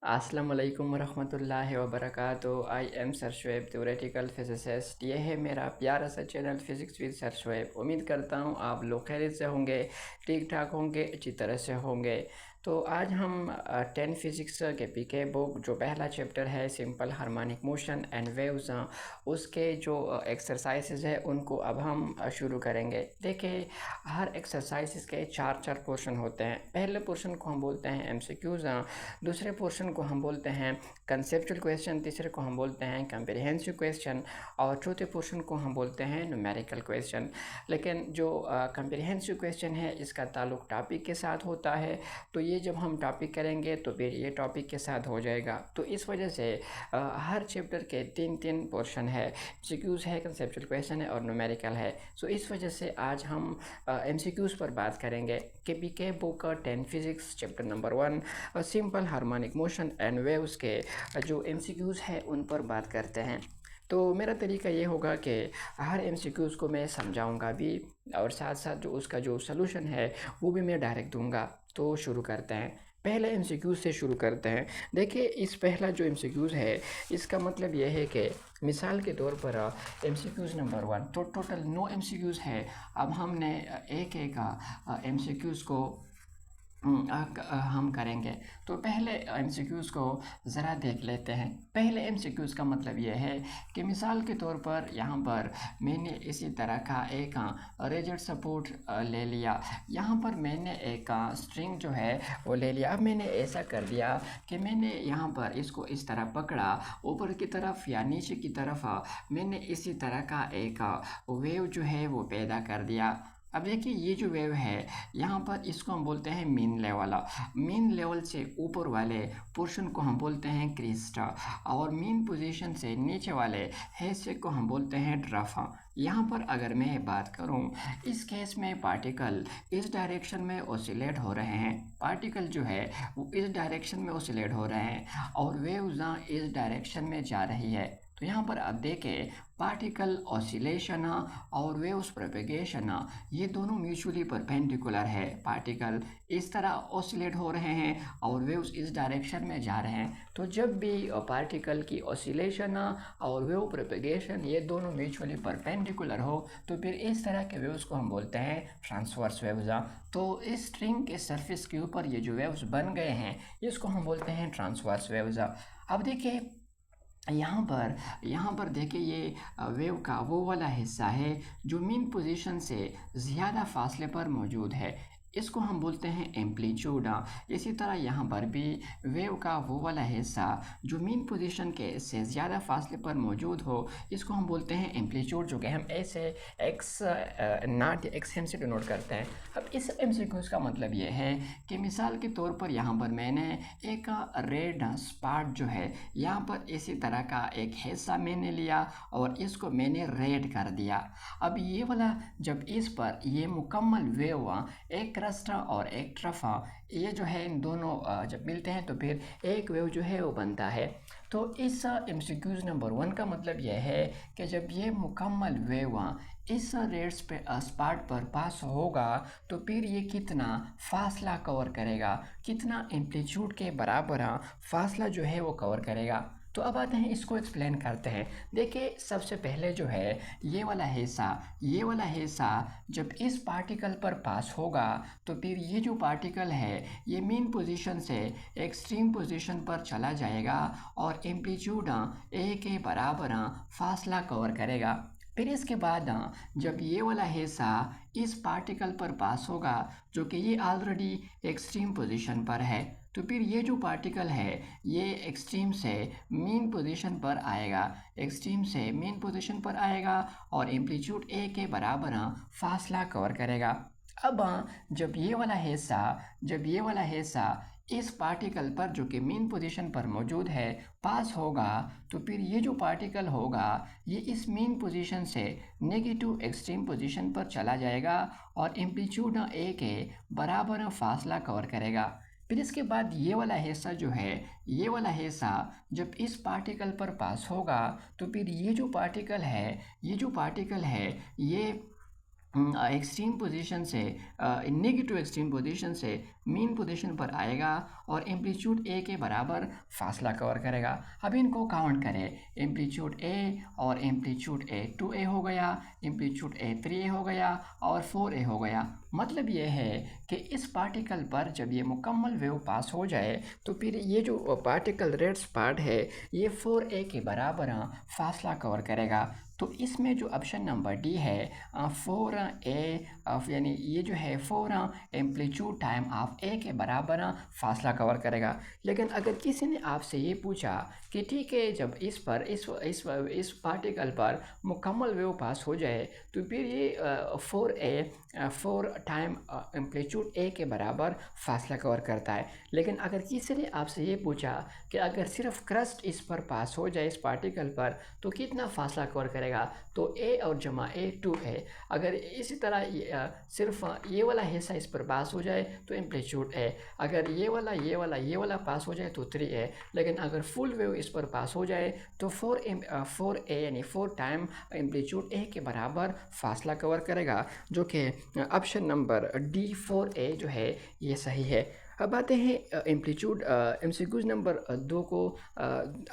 अस्सलाम वालेकुम वरहमतुल्लाहि वबरकातुहू। I am sir Shoaib, theoretical physicist. ये है मेरा प्यारा सा channel physics with sir Shoaib. उम्मीद करता हूँ आप लोग खैरियत से होंगे, ठीक ठाक होंगे, अच्छी तरह से होंगे। तो आज हम 10 फिज़िक्स के पीके बुक जो पहला चैप्टर है simple harmonic motion and waves, उसके जो एक्सरसाइजेज है उनको अब हम शुरू करेंगे। देखिए, हर एक्सरसाइज के चार चार पोर्शन होते हैं। पहले पोर्शन को हम बोलते हैं एमसीक्यूज़, दूसरे पोर्शन को हम बोलते हैं कंसेप्चुअल क्वेश्चन, तीसरे को हम बोलते हैं कॉम्प्रिहेंसिव क्वेश्चन और चौथे पोर्शन को हम बोलते हैं न्यूमेरिकल क्वेश्चन। लेकिन जो कॉम्प्रिहेंसिव क्वेश्चन है इसका ताल्लुक टॉपिक के साथ होता है, तो ये जब हम टॉपिक करेंगे तो फिर ये टॉपिक के साथ हो जाएगा। तो इस वजह से हर चैप्टर के तीन तीन पोर्शन है, एमसीक्यूज़ है, कंसेप्चुअल क्वेश्चन है और न्यूमेरिकल है। सो इस वजह से आज हम एमसीक्यूज़ पर बात करेंगे। के book 10 physics chapter number 1 simple harmonic motion and waves के जो एमसीक्यूज़ है उन पर बात करते हैं। तो मेरा तरीका ये होगा कि हर एमसीक्यूज़ को मैं समझाऊंगा भी और साथ साथ जो उसका जो सलूशन है वो भी मैं डायरेक्ट दूंगा। तो शुरू करते हैं, पहले एमसीक्यूज़ से शुरू करते हैं। देखिए, इस पहला जो एमसीक्यूज़ है इसका मतलब यह है कि मिसाल के तौर पर एमसीक्यूज़ नंबर 1 तो टोटल 9 एमसीक्यूज़ है। अब हमने एक एक एमसीक्यूज़ को हम करेंगे। तो पहले एमसीक्यूज़ को ज़रा देख लेते हैं। पहले एमसीक्यूज़ का मतलब ये है कि मिसाल के तौर पर यहाँ पर मैंने इसी तरह का एक रिजिड सपोर्ट ले लिया। यहाँ पर मैंने एक स्ट्रिंग जो है वो ले लिया। अब मैंने ऐसा कर दिया कि मैंने यहाँ पर इसको इस तरह पकड़ा, ऊपर की तरफ या नीचे की तरफ मैंने इसी तरह का एक वेव जो है वो पैदा कर दिया। अब देखिए, ये जो वेव है यहाँ पर इसको हम बोलते हैं मीन लेवल। मीन लेवल से ऊपर वाले पोर्शन को हम बोलते हैं क्रिस्ट और मीन पोजीशन से नीचे वाले हिस्से को हम बोलते हैं ड्रफ। यहाँ पर अगर मैं बात करूँ, इस केस में पार्टिकल इस डायरेक्शन में ऑसिलेट हो रहे हैं। पार्टिकल जो है वो इस डायरेक्शन में ऑसिलेट हो रहे हैं और वेव्स इस डायरेक्शन में जा रही है। तो यहाँ पर अब देखें, पार्टिकल ऑसिलेशन और वेव्स प्रोपेगेशन ये दोनों म्यूचुअली परपेंडिकुलर है। पार्टिकल इस तरह ऑसिलेट हो रहे हैं और वेव्स इस डायरेक्शन में जा रहे हैं। तो जब भी पार्टिकल की ऑसिलेशन और वेव प्रोपेगेशन ये दोनों म्यूचुअली परपेंडिकुलर हो तो फिर इस तरह के वेव्स को हम बोलते हैं ट्रांसवर्स वेव्स। तो इस स्ट्रिंग के सरफेस के ऊपर ये जो वेव्स बन गए हैं इसको हम बोलते हैं ट्रांसवर्स वेव्स। अब देखिए, यहाँ पर देखिए, ये वेव का वो वाला हिस्सा है जो मीन पोजीशन से ज़्यादा फासले पर मौजूद है, इसको हम बोलते हैं एम्पलीट्यूड। इसी तरह यहाँ पर भी वेव का वो वाला हिस्सा जो मीन पोजीशन के से ज़्यादा फासले पर मौजूद हो इसको हम बोलते हैं एम्पलीट्यूड, जो कि हम ऐसे एक्स नॉट एक्स एम से डिनोट करते हैं। अब इस एमसीक्यूज़ का मतलब ये है कि मिसाल के तौर पर यहाँ पर मैंने एक रेड स्पॉट जो है यहाँ पर इसी तरह का एक हिस्सा मैंने लिया और इसको मैंने रेड कर दिया। अब ये वाला जब इस पर ये मुकम्मल वेव एक क्रस्ट और एक ट्रफा ये जो है इन दोनों जब मिलते हैं तो फिर एक वेव जो है वो बनता है। तो इस एमसीक्यूज़ नंबर 1 का मतलब यह है कि जब ये मुकम्मल वेव इस रेड्स पे स्पॉट पर पास होगा तो फिर ये कितना फासला कवर करेगा, कितना एम्पलीट्यूड के बराबर फासला जो है वो कवर करेगा। तो अब आते हैं, इसको एक्सप्लेन करते हैं। देखिए, सबसे पहले जो है ये वाला हिस्सा जब इस पार्टिकल पर पास होगा तो फिर ये जो पार्टिकल है ये मीन पोजीशन से एक्सट्रीम पोजीशन पर चला जाएगा और एम्पलीट्यूड ए के बराबर फासला कवर करेगा। फिर इसके बाद जब ये वाला हिस्सा इस पार्टिकल पर पास होगा जो कि ये ऑलरेडी एक्सट्रीम पोजीशन पर है, तो फिर ये जो पार्टिकल है ये एक्सट्रीम से मीन पोजीशन पर आएगा और एम्पलीट्यूड ए के बराबर फासला कवर करेगा। अब जब ये वाला हिस्सा इस पार्टिकल पर जो कि मीन पोजीशन पर मौजूद है पास होगा तो फिर ये जो पार्टिकल होगा ये इस मीन पोजीशन से नेगेटिव एक्सट्रीम पोजीशन पर चला जाएगा और एम्पलीट्यूड ए के बराबर फासला कवर करेगा। फिर इसके बाद ये वाला हिस्सा जब इस पार्टिकल पर पास होगा तो फिर ये जो पार्टिकल है ये एक्सट्रीम पोजीशन से नेगेटिव एक्सट्रीम पोजीशन से मीन पोजीशन पर आएगा और एम्पलीट्यूड ए के बराबर फासला कवर करेगा। अब इनको काउंट करें, एम्पलीट्यूड ए और एम्पलीट्यूड ए 2a हो गया, एम्पलीट्यूड ए 3a हो गया और 4a हो गया। मतलब ये है कि इस पार्टिकल पर जब ये मुकम्मल वेव पास हो जाए तो फिर ये जो पार्टिकल रेड स्पॉट है ये 4a के बराबर फासला कवर करेगा। तो इसमें जो ऑप्शन नंबर डी है 4a यानी ये जो है 4 एम्पलीट्यूड टाइम ऑफ ए के बराबर फासला कवर करेगा। लेकिन अगर किसी ने आपसे ये पूछा कि ठीक है जब इस पार्टिकल पर मुकम्मल वेव पास हो जाए तो फिर ये 4 टाइम एम्पलीट्यूड ए के बराबर फासला कवर करता है। लेकिन अगर किसी ने आपसे ये पूछा कि अगर सिर्फ क्रस्ट इस पर पास हो जाए इस पार्टिकल पर तो कितना फासला कवर करेगा, तो ए और जमा ए 2 है। अगर इसी तरह सिर्फ ये वाला हिस्सा इस पर पास हो जाए तो एम्पलीट्यूड है, अगर ये वाला पास हो जाए तो 3 है। लेकिन अगर फुल वेव इस पर पास हो जाए तो 4a यानी 4 टाइम एम्पलीट्यूड ए के बराबर फासला कवर करेगा, जो कि ऑप्शन नंबर डी 4a जो है ये सही है। अब आते हैं एम्पलीट्यूड एमसीक्यूज नंबर 2 को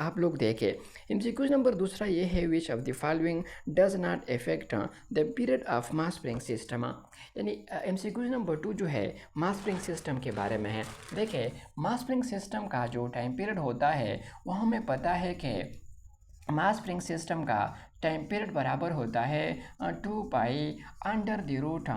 आप लोग देखें। एमसीक्यूज नंबर दूसरा ये है, which of the following does not effect the period of mass spring system. यानी एमसीक्यूज नंबर 2 जो है मास स्प्रिंग सिस्टम के बारे में है। देखिए मास स्प्रिंग सिस्टम का जो टाइम पीरियड होता है वो हमें पता है कि मास स्प्रिंग सिस्टम का टाइम पीरियड बराबर होता है 2 pi under the root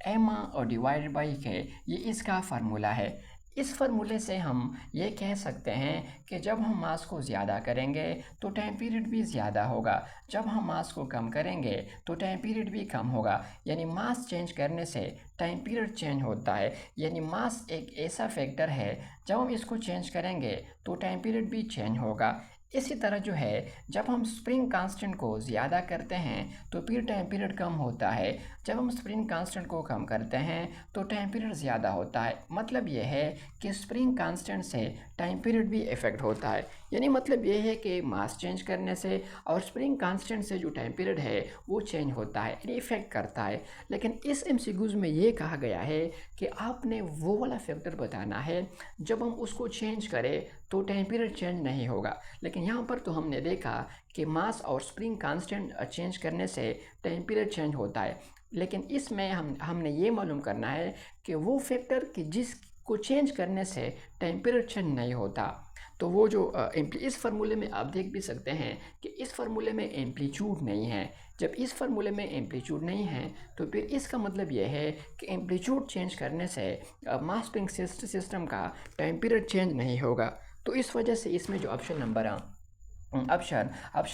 M और डिवाइडेड बाई के। ये इसका फार्मूला है। इस फार्मूले से हम ये कह सकते हैं कि जब हम मास को ज़्यादा करेंगे तो टाइम पीरियड भी ज़्यादा होगा, जब हम मास को कम करेंगे तो टाइम पीरियड भी कम होगा। यानी मास चेंज करने से टाइम पीरियड चेंज होता है। यानी मास एक ऐसा फैक्टर है जब हम इसको चेंज करेंगे तो टाइम पीरियड भी चेंज होगा। इसी तरह जो है जब हम स्प्रिंग कांस्टेंट को ज़्यादा करते हैं तो फिर टाइम पीरियड कम होता है, जब हम स्प्रिंग कांस्टेंट को कम करते हैं तो टाइम पीरियड ज़्यादा होता है। मतलब ये है कि स्प्रिंग कांस्टेंट से टाइम पीरियड भी इफ़ेक्ट होता है। यानी मतलब ये है कि मास चेंज करने से और स्प्रिंग कांस्टेंट से जो टाइम पीरियड है वो चेंज होता है, यानी इफ़ेक्ट करता है। लेकिन इस एमसीक्यूज़ में ये कहा गया है कि आपने वो वाला फैक्टर बताना है जब हम उसको चेंज करें तो टाइम पीरियड चेंज नहीं होगा। लेकिन यहाँ पर तो हमने देखा कि मास और स्प्रिंग कांस्टेंट चेंज करने से टाइम पीरियड चेंज होता है। लेकिन इसमें हमने ये मालूम करना है कि वो फैक्टर कि जिसको चेंज करने से टाइम पीरियड चेंज नहीं होता। तो वो जो इस फार्मूले में आप देख भी सकते हैं कि इस फार्मूले में एम्पलीट्यूड नहीं है। जब इस फार्मूले में एम्पलीट्यूड नहीं है तो फिर इसका मतलब यह है कि एम्पलीट्यूड चेंज करने से मास स्प्रिंग सिस्टम का टाइम पीरियड चेंज नहीं होगा। तो इस वजह से इसमें जो ऑप्शन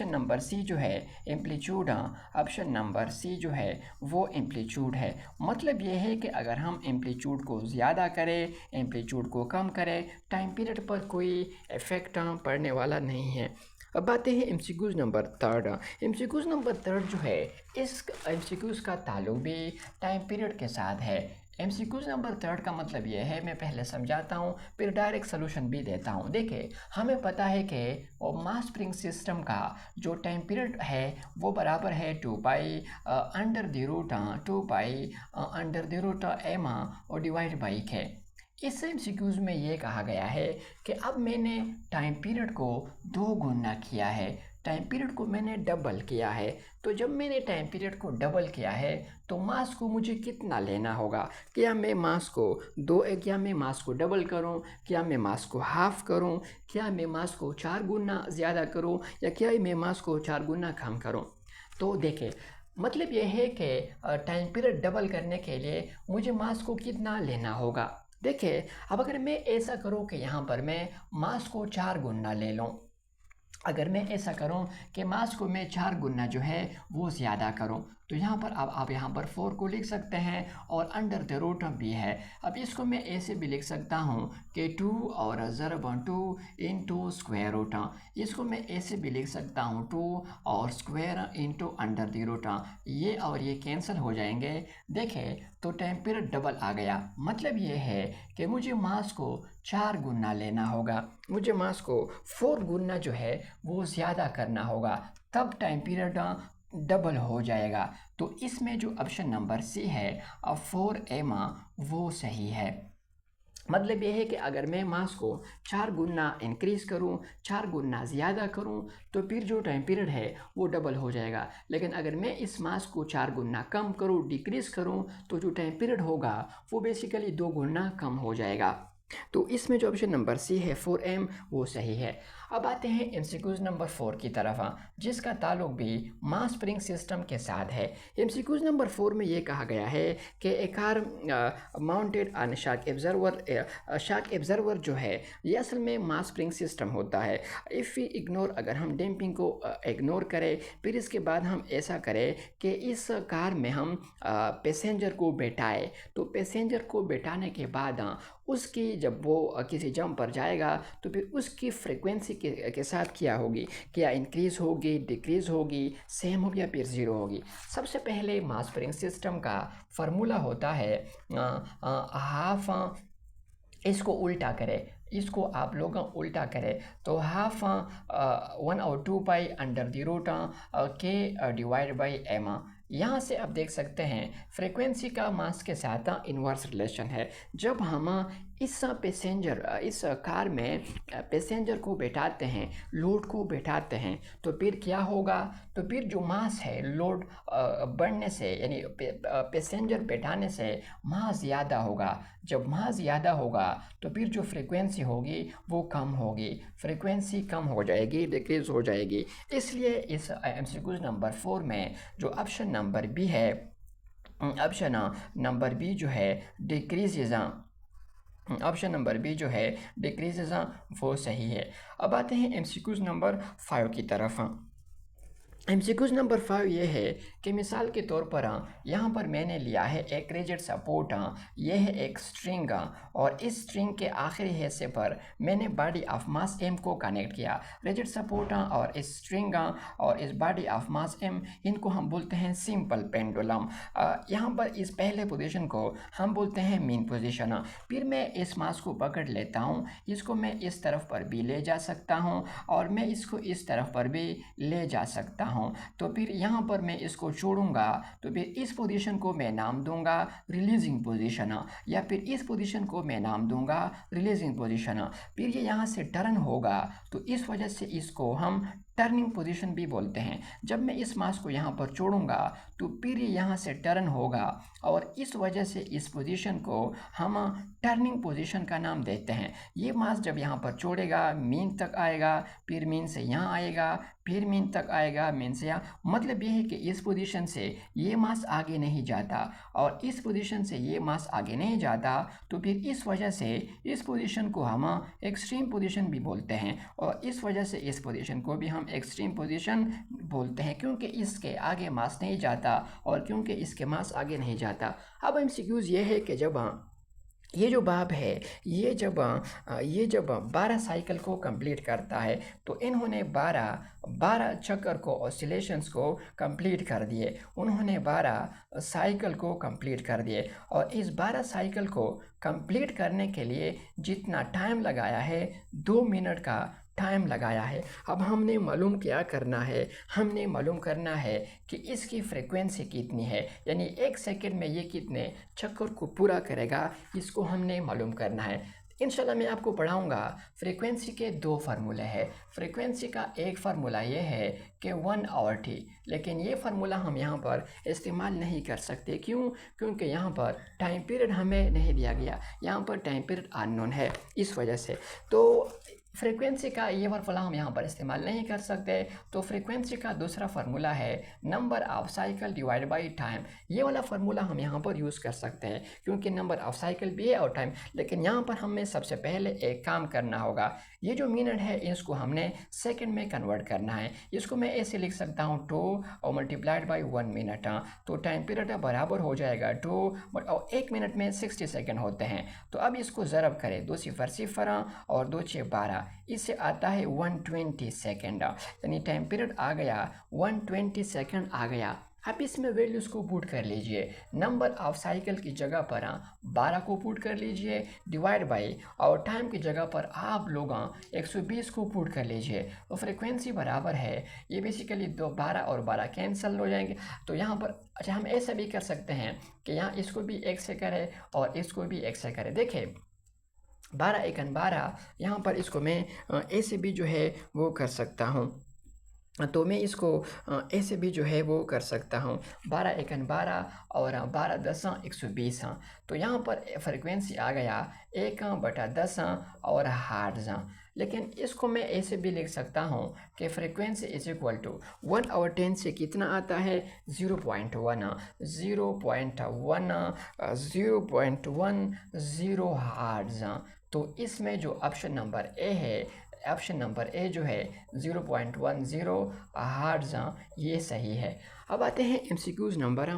नंबर सी जो है एम्पलीट्यूड, ऑप्शन नंबर सी जो है वो एम्पलीट्यूड है। मतलब ये है कि अगर हम एम्पलीट्यूड को ज़्यादा करें, एम्पलीट्यूड को कम करें, टाइम पीरियड पर कोई इफ़ेक्ट पड़ने वाला नहीं है। अब आते हैं एमसीक्यूज़ नंबर 3। एमसीक्यूज़ नंबर 3 जो है इस एमसीक्यूज़ का ताल्लुक भी टाइम पीरियड के साथ है। एमसीक्यूज़ नंबर 3 का मतलब ये है, मैं पहले समझाता हूँ फिर डायरेक्ट सोल्यूशन भी देता हूँ। देखिए हमें पता है कि मास स्प्रिंग सिस्टम का जो टाइम पीरियड है वो बराबर है 2 pi under the root 2 pi under the root M और डिवाइड बाई के। इस एमसीक्यूज़ में ये कहा गया है कि अब मैंने टाइम पीरियड को 2 गुना किया है, टाइम पीरियड को मैंने डबल किया है। तो जब मैंने टाइम पीरियड को डबल किया है तो मास को मुझे कितना लेना होगा? क्या मैं मास को डबल करूं, क्या मैं मास को हाफ करूं, क्या मैं मास को 4 गुना ज़्यादा करूं या क्या मैं मास को 4 गुना कम करूं? तो देखिए मतलब ये है कि टाइम पीरियड डबल करने के लिए मुझे मास को कितना लेना होगा। देखिए अब अगर मैं ऐसा करूं कि यहाँ पर मैं मास को 4 गुना ले लूँ, अगर मैं ऐसा करूं कि मास को मैं 4 गुना जो है वो ज़्यादा करूं तो यहाँ पर अब आप यहाँ पर 4 को लिख सकते हैं और अंडर द रूट भी है। अब इसको मैं ऐसे भी लिख सकता हूँ कि 2 और ज़रब 2 इंटू स्क्वायर रूट। इसको मैं ऐसे भी लिख सकता हूँ 2 और square into under the root. ये और ये कैंसिल हो जाएंगे। देखें तो टाइम पीरियड डबल आ गया। मतलब ये है कि मुझे मास को 4 गुना लेना होगा, मुझे मास को 4 गुना जो है वो ज़्यादा करना होगा, तब टाइम पीरियड डबल हो जाएगा। तो इसमें जो ऑप्शन नंबर सी है 4m वो सही है। मतलब ये है कि अगर मैं मास को 4 गुना इंक्रीज़ करूँ, 4 गुना ज़्यादा करूँ, तो फिर जो टाइम पीरियड है वो डबल हो जाएगा। लेकिन अगर मैं इस मास को 4 गुना कम करूँ, डिक्रीज़ करूँ, तो जो टाइम पीरियड होगा वो बेसिकली 2 गुना कम हो जाएगा। तो इसमें जो ऑप्शन नंबर सी है 4m वो सही है। अब आते हैं एमसीक्यूज नंबर 4 की तरफ, जिसका ताल्लुक भी मास स्प्रिंग सिस्टम के साथ है। एमसीक्यूज नंबर 4 में ये कहा गया है कि a car mounted on shock absorber जो है ये असल में मास स्प्रिंग सिस्टम होता है। इफ़ वी इग्नोर, अगर हम डैम्पिंग को इग्नोर करें, फिर इसके बाद हम ऐसा करें कि इस कार में हम पैसेंजर को बैठाए, तो पैसेंजर को बैठाने के बाद उसकी जब वो किसी जंप पर जाएगा तो फिर उसकी फ्रीक्वेंसी के साथ क्या होगी, क्या इंक्रीज़ होगी, डिक्रीज़ होगी, सेम होगी या फिर ज़ीरो होगी। सबसे पहले मास स्प्रिंग सिस्टम का फार्मूला होता है हाफ, इसको उल्टा करें, इसको आप लोग उल्टा करें तो half 1/2 pi under the root के डिवाइड बाई एम। यहाँ से आप देख सकते हैं फ्रीक्वेंसी का मास के साथ इन्वर्स रिलेशन है। जब हम इस कार में पैसेंजर को बैठाते हैं, लोड को बैठाते हैं, तो फिर क्या होगा, तो फिर जो मास है लोड बढ़ने से यानी पैसेंजर बैठाने से मास ज़्यादा होगा। जब मास ज़्यादा होगा तो फिर जो फ्रीक्वेंसी होगी वो कम होगी, फ्रीक्वेंसी कम हो जाएगी, डिक्रीज हो जाएगी। इसलिए इस एमसीक्यू नंबर 4 में जो ऑप्शन नंबर बी है, ऑप्शन नंबर बी जो है डिक्रीजेज, ऑप्शन नंबर बी जो है डिक्रीजेज वो सही है। अब आते हैं एमसीक्यूज नंबर 5 की तरफ। एमसीक्यूज नंबर 5 ये है कि मिसाल के तौर पर यहाँ पर मैंने लिया है एक रिजिड सपोर्ट, ये है एक स्ट्रिंग, और इस स्ट्रिंग के आखिरी हिस्से पर मैंने बॉडी ऑफ मास एम को कनेक्ट किया। रिजिड सपोर्ट और इस स्ट्रिंग और इस बॉडी ऑफ मास एम, इनको हम बोलते हैं सिंपल पेंडुलम। यहाँ पर इस पहले पोजीशन को हम बोलते हैं मीन पोजीशन। फिर मैं इस मास को पकड़ लेता हूँ, इसको मैं इस तरफ पर भी ले जा सकता हूँ और मैं इसको इस तरफ पर भी ले जा सकता हूँ। तो फिर यहाँ पर मैं इसको छोड़ूंगा, तो फिर इस पोजीशन को मैं नाम दूंगा रिलीजिंग पोजीशन, या फिर इस पोजीशन को मैं नाम दूंगा रिलीजिंग पोजीशन। फिर ये यहाँ से टर्न होगा, तो इस वजह से इसको हम टर्निंग पोजीशन भी बोलते हैं। जब मैं इस मास को यहाँ पर छोड़ूंगा तो फिर ये यहाँ से टर्न होगा, और इस वजह से इस पोजीशन को हम टर्निंग पोजीशन का नाम देते हैं। ये मास जब यहाँ पर छोड़ेगा मीन तक आएगा, फिर मीन से यहाँ आएगा, फिर मीन तक आएगा, मीन से यहाँ। मतलब ये है कि इस पोजीशन से ये मास आगे नहीं जाता और इस पोजीशन से ये मास आगे नहीं जाता, तो फिर इस वजह से इस पोजीशन को हम एक्सट्रीम पोजीशन भी बोलते हैं, और इस वजह से इस पोजीशन को भी हम एक्सट्रीम पोजीशन बोलते हैं, क्योंकि इसके आगे मास नहीं जाता और क्योंकि इसके मास आगे नहीं जाता। अब एमसीक्यूज ये है कि जब ये जो बाब है ये जब 12 साइकिल को कंप्लीट करता है, तो इन्होंने 12 चक्कर को, ऑसिलेशंस को कंप्लीट कर दिए, उन्होंने 12 साइकिल को कंप्लीट कर दिए, और इस 12 साइकिल को कंप्लीट करने के लिए जितना टाइम लगाया है 2 मिनट का टाइम लगाया है। अब हमने मालूम क्या करना है, हमने मालूम करना है कि इसकी फ्रीक्वेंसी कितनी है, यानी 1 सेकंड में ये कितने चक्कर को पूरा करेगा, इसको हमने मालूम करना है। इंशाल्लाह मैं आपको पढ़ाऊँगा। फ्रीक्वेंसी के 2 फार्मूले हैं। फ्रीक्वेंसी का एक फार्मूला ये है कि 1/t, लेकिन ये फार्मूला हम यहाँ पर इस्तेमाल नहीं कर सकते। क्यों? क्योंकि यहाँ पर टाइम पीरियड हमें नहीं दिया गया, यहाँ पर टाइम पीरियड अननोन है, इस वजह से तो फ्रीक्वेंसी का ये फार्मूला हम यहाँ पर इस्तेमाल नहीं कर सकते। तो फ्रीक्वेंसी का दूसरा फार्मूला है number of cycle divide by time. ये वाला फार्मूला हम यहाँ पर यूज़ कर सकते हैं, क्योंकि नंबर ऑफ साइकिल भी है और टाइम। लेकिन यहाँ पर हमें सबसे पहले एक काम करना होगा, ये जो मिनट है इसको हमने सेकंड में कन्वर्ट करना है। इसको मैं ऐसे लिख सकता हूँ 2 और मल्टीप्लाइड बाई 1 मिनट। तो टाइम पीरियड बराबर हो जाएगा 2, और 1 मिनट में 60 सेकेंड होते हैं। तो अब इसको ज़रब करें, 2 सिफर सिफर और 2 6 12, इससे आता है 120 सेकेंड, यानी टाइम पीरियड आ गया 120 सेकेंड आ गया। आप इसमें वैल्यूज़ को पुट कर लीजिए। नंबर ऑफ साइकिल की जगह पर 12 को पुट कर लीजिए, डिवाइड बाई, और टाइम की जगह पर आप लोग 120 को पुट कर लीजिए। तो फ्रिक्वेंसी बराबर है, ये बेसिकली 12 और 12 कैंसिल हो जाएंगे। तो यहाँ पर अच्छा हम ऐसा भी कर सकते हैं कि यहाँ इसको भी 1 से करें और इसको भी 1 से करें। देखिए 12 एकन 12, यहाँ पर इसको मैं ऐसे भी जो है वो कर सकता हूँ। तो मैं इसको ऐसे भी जो है वो कर सकता हूँ, 12 एकन 12 और 12 10 120। तो यहाँ पर फ्रिक्वेंसी आ गया 1/10 और हर्ट्ज़। लेकिन इसको मैं ऐसे भी लिख सकता हूँ कि फ्रिक्वेंसी इज इक्वल टू 1/10 से कितना आता है 0.1, 0.10 हर्ट्ज़। तो इसमें जो ऑप्शन नंबर ए है, ऑप्शन नंबर ए जो है 0.10 हर्ट्ज़, ये सही है। अब आते हैं एमसीक्यूज़ नंबर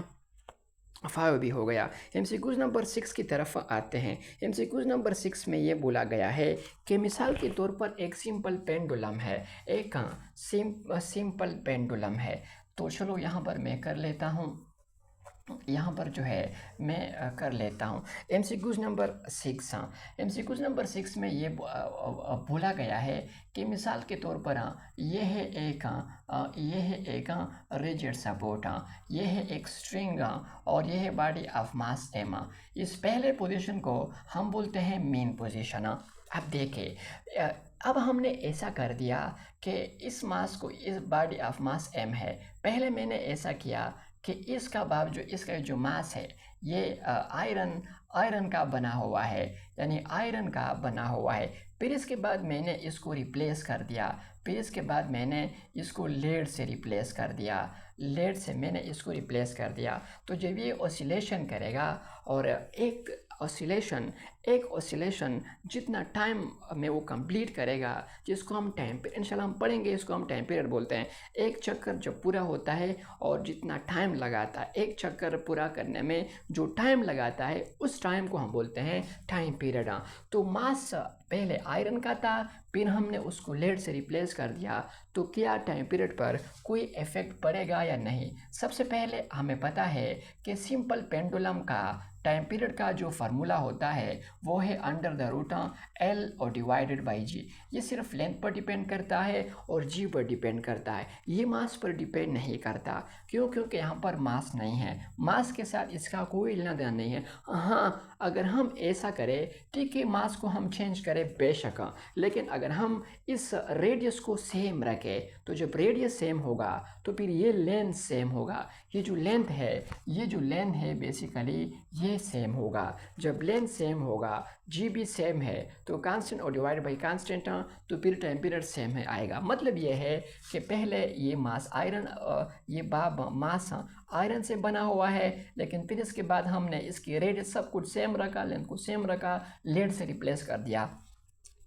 5 भी हो गया। एमसीक्यूज़ नंबर 6 की तरफ आते हैं। एमसीक्यूज़ नंबर 6 में ये बोला गया है कि मिसाल के तौर पर एक सिंपल पेंडुलम है, एक सिंपल पेंडुलम है। तो चलो यहाँ पर मैं कर लेता हूँ, यहाँ पर जो है मैं कर लेता हूँ एमसीक्यूज़ नंबर 6। एमसीक्यूज़ नंबर 6 में ये बोला गया है कि मिसाल के तौर पर ये है एक रिजिड सपोर्ट, ये है एक स्ट्रिंग और ये है बॉडी ऑफ मास एम। इस पहले पोजीशन को हम बोलते हैं मेन पोजीशन। अब देखिए अब हमने ऐसा कर दिया कि इस मास को, इस बॉडी ऑफ मास एम है, पहले मैंने ऐसा किया कि इसका जो मास है ये आयरन का बना हुआ है, यानी आयरन का बना हुआ है। फिर इसके बाद मैंने इसको रिप्लेस कर दिया, फिर इसके बाद मैंने इसको लेड से रिप्लेस कर दिया, लेड से मैंने इसको रिप्लेस कर दिया। तो जब ये ऑसिलेशन करेगा और एक ऑसिलेशन जितना टाइम में वो कंप्लीट करेगा, जिसको हम टाइम पीरियड, इंशाल्लाह हम पढ़ेंगे, इसको हम टाइम पीरियड बोलते हैं। एक चक्कर जब पूरा होता है और जितना टाइम लगाता है, एक चक्कर पूरा करने में जो टाइम लगाता है, उस टाइम को हम बोलते हैं टाइम पीरियड। तो मास पहले आयरन का था, फिर हमने उसको लेड से रिप्लेस कर दिया। तो क्या टाइम पीरियड पर कोई इफेक्ट पड़ेगा या नहीं? सबसे पहले हमें पता है कि सिंपल पेंडुलम का टाइम पीरियड का जो फार्मूला होता है वो है अंडर द रूट एल और डिवाइडेड बाई जी। ये सिर्फ लेंथ पर डिपेंड करता है और जी पर डिपेंड करता है, ये मास पर डिपेंड नहीं करता। क्यों? क्योंकि यहाँ पर मास नहीं है, मास के साथ इसका कोई लेना देना नहीं है। हाँ, अगर हम ऐसा करें, ठीक है, मास को हम चेंज करें बेशक, लेकिन अगर हम इस रेडियस को सेम रखें, तो जब रेडियस सेम होगा तो फिर ये लेंथ सेम होगा। ये जो लेंथ है बेसिकली ये सेम होगा। जब लेंथ सेम होगा, जी भी सेम है, तो कांस्टेंट और डिवाइड बाई कांस्टेंट, तो फिर टाइम पीरियड सेम है आएगा। मतलब ये है कि पहले ये मास आयरन से बना हुआ है, लेकिन फिर इसके बाद हमने इसकी रेडियस सब कुछ सेम रखा, लेंथ को सेम रखा, लेड से रिप्लेस कर दिया।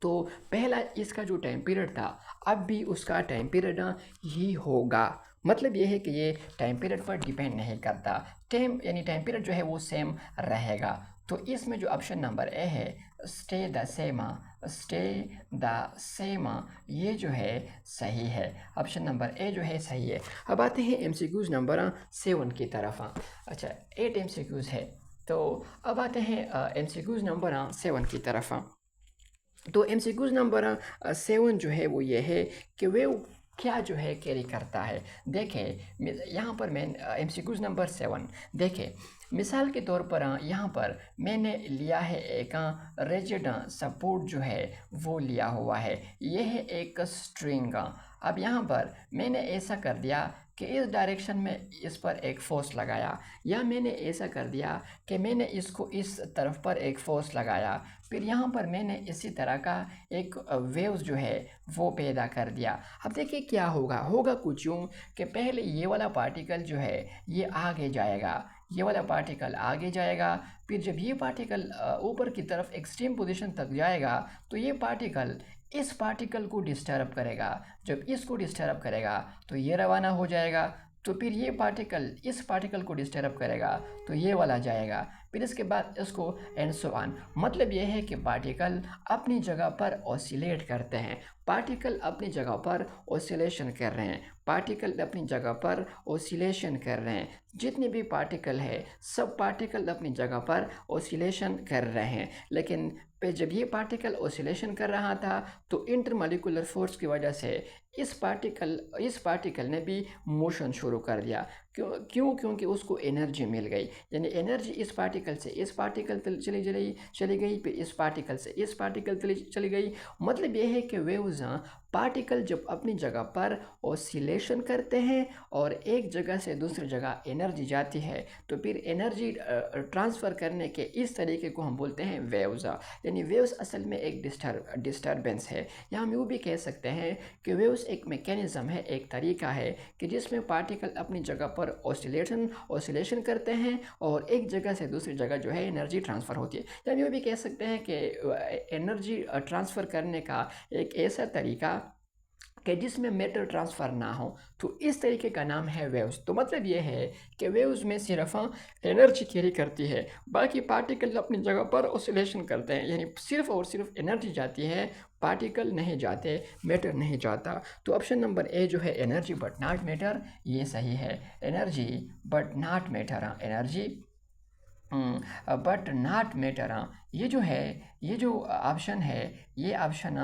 तो पहला इसका जो टाइम पीरियड था, अब भी उसका टाइम पीरियड ही होगा। मतलब ये है कि ये टाइम पीरियड पर डिपेंड नहीं करता, टाइम पीरियड जो है वो सेम रहेगा। तो इसमें जो ऑप्शन नंबर ए है, स्टे द सेम, ये जो है सही है, ऑप्शन नंबर ए जो है सही है। अब आते हैं एमसीक्यूज़ नंबर 7 की तरफ। अच्छा, 8 एमसीक्यूज़ है, तो अब आते हैं एमसीक्यूज़ नंबर 7 की तरफ। तो एमसीक्यूज़ नंबर 7 जो है वो ये है कि वे क्या जो है कैरी करता है। देखें यहाँ पर मैं एमसीक्यूज़ नंबर 7 देखें, मिसाल के तौर पर यहाँ पर मैंने लिया है एक रिजिड सपोर्ट जो है वो लिया हुआ है, ये है एक स्ट्रिंग। अब यहाँ पर मैंने ऐसा कर दिया कि इस डायरेक्शन में इस पर एक फोर्स लगाया, या मैंने ऐसा कर दिया कि मैंने इसको इस तरफ पर एक फोर्स लगाया, फिर यहाँ पर मैंने इसी तरह का एक वेव्स जो है वो पैदा कर दिया। अब देखिए क्या होगा कुछ यूँ कि पहले ये वाला पार्टिकल जो है ये आगे जाएगा, ये वाला पार्टिकल आगे जाएगा, फिर जब ये पार्टिकल ऊपर की तरफ एक्सट्रीम पोजीशन तक जाएगा तो ये पार्टिकल इस पार्टिकल को डिस्टर्ब करेगा, जब इसको डिस्टर्ब करेगा तो ये रवाना हो जाएगा, तो फिर ये पार्टिकल इस पार्टिकल को डिस्टर्ब करेगा तो ये वाला जाएगा, फिर इसके बाद इसको एंड सो ऑन। मतलब ये है कि पार्टिकल अपनी जगह पर ऑसिलेट करते हैं, पार्टिकल अपनी जगह पर ऑसिलेशन कर रहे हैं, पार्टिकल अपनी जगह पर ऑसिलेशन कर रहे हैं। जितने भी पार्टिकल है सब पार्टिकल अपनी जगह पर ऑसिलेशन कर रहे हैं। लेकिन जब ये पार्टिकल ऑसिलेशन कर रहा था तो इंटरमॉलिक्यूलर फोर्स की वजह से इस पार्टिकल ने भी मोशन शुरू कर दिया। क्योंकि उसको एनर्जी मिल गई, यानी एनर्जी इस पार्टिकल से इस पार्टिकल चली गई, फिर इस पार्टिकल से इस पार्टिकल चली गई। मतलब ये है कि वेव्स पार्टिकल जब अपनी जगह पर ऑसिलेशन करते हैं और एक जगह से दूसरी जगह एनर्जी जाती है तो फिर एनर्जी ट्रांसफ़र करने के इस तरीके को हम बोलते हैं वेव्स। यानी वेव्स असल में एक डिस्टर्बेंस है, या हम यूँ भी कह सकते हैं कि वेव्स एक मैकेनिज़्म है, एक तरीका है कि जिसमें पार्टिकल अपनी जगह पर ऑसिलेशन करते हैं और एक जगह से दूसरी जगह जो है एनर्जी ट्रांसफ़र होती है। या हम यूँ भी कह सकते हैं कि एनर्जी ट्रांसफ़र करने का एक ऐसा तरीका कि जिसमें मैटर ट्रांसफ़र ना हो, तो इस तरीके का नाम है वेव्स। तो मतलब ये है कि वेव्स में सिर्फ एनर्जी कैरी करती है, बाकी पार्टिकल अपनी जगह पर ऑसिलेशन करते हैं, यानी सिर्फ और सिर्फ एनर्जी जाती है, पार्टिकल नहीं जाते, मैटर नहीं जाता। तो ऑप्शन नंबर ए जो है एनर्जी बट नॉट मैटर, ये सही है। Energy but not matter, energy but not matter, ये जो है, ये जो ऑप्शन है, ये ऑप्शन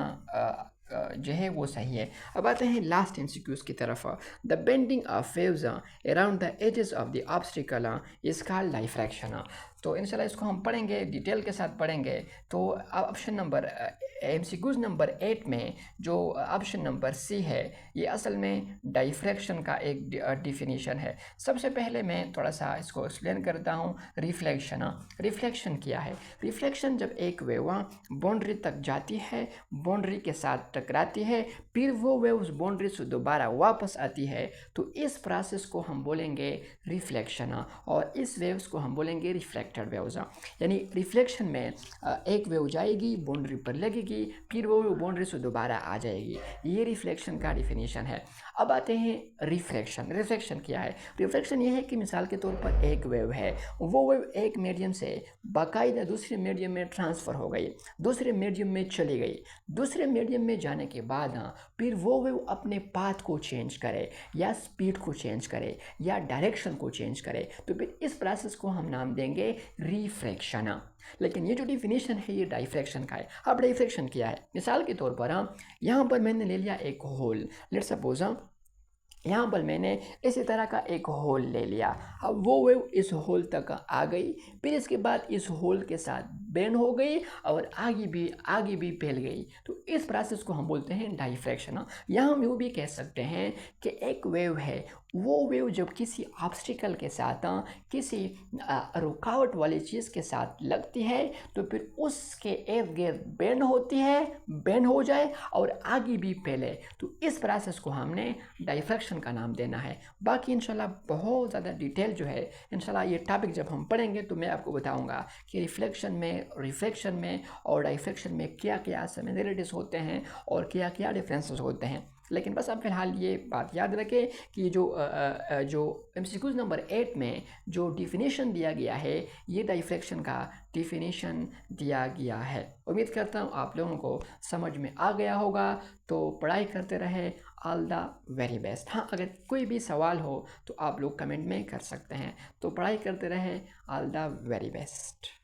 जो है वो सही है। अब आते हैं लास्ट एमसीक्यूज़ की तरफ। The bending of waves around the edges of the obstacle is called diffraction. तो इंशाल्लाह इसको हम पढ़ेंगे, डिटेल के साथ पढ़ेंगे। तो ऑप्शन नंबर एमसीक्यूज़ नंबर 8 में जो ऑप्शन नंबर सी है, ये असल में डाइफ्रैक्शन का एक डिफिनीशन है। सबसे पहले मैं थोड़ा सा इसको एक्सप्लेन करता हूँ। रिफ्लेक्शन क्या है? रिफ्लेक्शन जब एक वेव बाउंड्री तक जाती है, बाउंड्री के साथ टकराती है, फिर वो वेव उस बाउंड्री से दोबारा वापस आती है, तो इस प्रोसेस को हम बोलेंगे रिफ्लेक्शन, और इस वेव्स को हम बोलेंगे रिफ्लेक्टेड वेव्स। यानी रिफ्लेक्शन में एक वेव जाएगी, बाउंड्री पर लगेगी, फिर वो बाउंड्री से दोबारा आ जाएगी। ये रिफ्लेक्शन का डिफिनीशन है। अब आते हैं रिफ्लेक्शन क्या है? रिफ्लेक्शन ये है कि मिसाल के तौर पर एक वेव है, वो वेव एक मीडियम से बाकायदा दूसरे मीडियम में ट्रांसफ़र हो गई, दूसरे मीडियम में चली गई। दूसरे मीडियम में जाने के बाद फिर वो वेव अपने पाथ को चेंज करे, या स्पीड को चेंज करे, या डायरेक्शन को चेंज करे, तो फिर इस प्रोसेस को हम नाम देंगे रिफ्रैक्शन। लेकिन ये जो डिफिनीशन है ये डाइफ्रैक्शन का है। अब डाइफ्रैक्शन क्या है? मिसाल के तौर पर यहाँ पर मैंने ले लिया एक होल, लेट्स सपोज यहाँ पर मैंने इसी तरह का एक होल ले लिया। अब वो वेव इस होल तक आ गई, फिर इसके बाद इस होल के साथ बेंड हो गई और आगे भी फैल गई, तो इस प्रोसेस को हम बोलते हैं डाइफ्रैक्शन। यहाँ हम यूँ भी कह सकते हैं कि एक वेव है, वो वेव जब किसी ऑब्स्टिकल के साथ, किसी रुकावट वाली चीज़ के साथ लगती है, तो फिर उसके इर्द गिर्द बेंड होती है, बेंड हो जाए और आगे भी फैले, तो इस प्रोसेस को हमने डाइफ्रैक्शन का नाम देना है। बाकी इंशाल्लाह बहुत ज़्यादा डिटेल जो है, इंशाल्लाह ये टॉपिक जब हम पढ़ेंगे तो मैं आपको बताऊंगा कि रिफ्लेक्शन में और डाइफ्रैक्शन में क्या क्या सिमिलरिटीज़ होते हैं और क्या क्या डिफरेंसेस होते हैं। लेकिन बस अब फिलहाल ये बात याद रखें कि जो एमसीक्यूज़ नंबर 8 में जो डिफिनीशन दिया गया है, ये डाइफ्रैक्शन का डिफिनीशन दिया गया है। उम्मीद करता हूँ आप लोगों को समझ में आ गया होगा। तो पढ़ाई करते रहे, ऑल द वेरी बेस्ट। हाँ, अगर कोई भी सवाल हो तो आप लोग कमेंट में कर सकते हैं। तो पढ़ाई करते रहे, ऑल द वेरी बेस्ट।